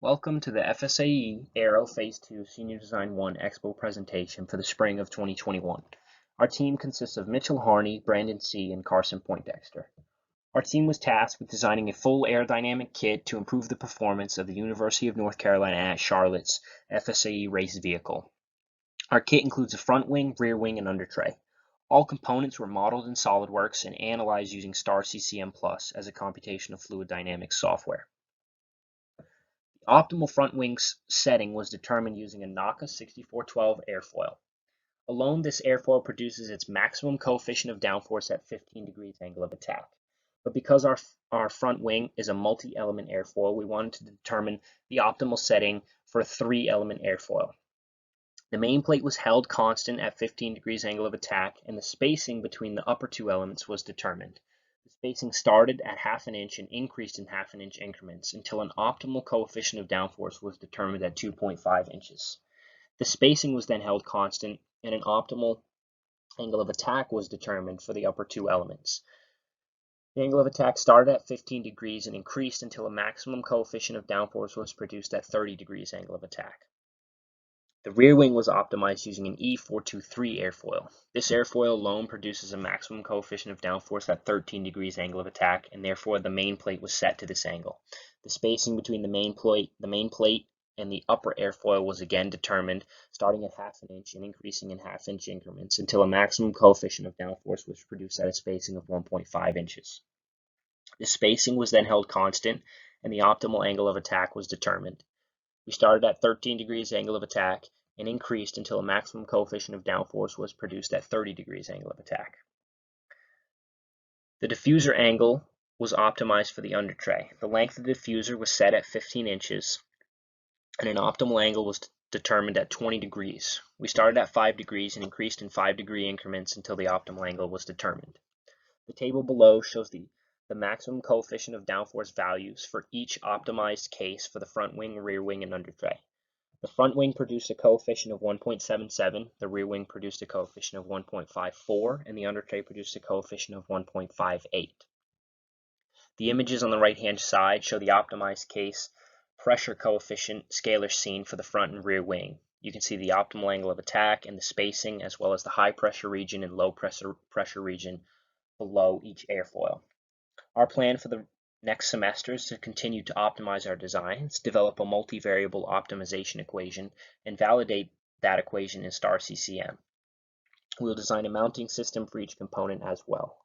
Welcome to the FSAE Aero Phase 2 Senior Design 1 Expo presentation for the spring of 2021. Our team consists of Mitchell Harney, Brandon C., and Carson Poindexter. Our team was tasked with designing a full aerodynamic kit to improve the performance of the University of North Carolina at Charlotte's FSAE race vehicle. Our kit includes a front wing, rear wing, and under tray. All components were modeled in SolidWorks and analyzed using StarCCM Plus as a computational fluid dynamics software. The optimal front wing setting was determined using a NACA 6412 airfoil. Alone, this airfoil produces its maximum coefficient of downforce at 15 degrees angle of attack. But because our front wing is a multi-element airfoil, we wanted to determine the optimal setting for a 3-element airfoil. The main plate was held constant at 15 degrees angle of attack, and the spacing between the upper two elements was determined. The spacing started at ½ inch and increased in ½ inch increments until an optimal coefficient of downforce was determined at 2.5 inches. The spacing was then held constant, and an optimal angle of attack was determined for the upper two elements. The angle of attack started at 15 degrees and increased until a maximum coefficient of downforce was produced at 30 degrees angle of attack. The rear wing was optimized using an E423 airfoil. This airfoil alone produces a maximum coefficient of downforce at 13 degrees angle of attack, and therefore the main plate was set to this angle. The spacing between the main plate and the upper airfoil was again determined, starting at ½ inch and increasing in ½ inch increments until a maximum coefficient of downforce was produced at a spacing of 1.5 inches. The spacing was then held constant, and the optimal angle of attack was determined. We started at 13 degrees angle of attack and increased until a maximum coefficient of downforce was produced at 30 degrees angle of attack. The diffuser angle was optimized for the under tray. The length of the diffuser was set at 15 inches and an optimal angle was determined at 20 degrees. We started at 5 degrees and increased in 5-degree increments until the optimal angle was determined. The table below shows the maximum coefficient of downforce values for each optimized case for the front wing, rear wing, and under tray. The front wing produced a coefficient of 1.77, the rear wing produced a coefficient of 1.54, and the under tray produced a coefficient of 1.58. The images on the right-hand side show the optimized case pressure coefficient scalar scene for the front and rear wing. You can see the optimal angle of attack and the spacing, as well as the high pressure region and low pressure region below each airfoil. Our plan for the next semester is to continue to optimize our designs, develop a multivariable optimization equation, and validate that equation in StarCCM. We'll design a mounting system for each component as well.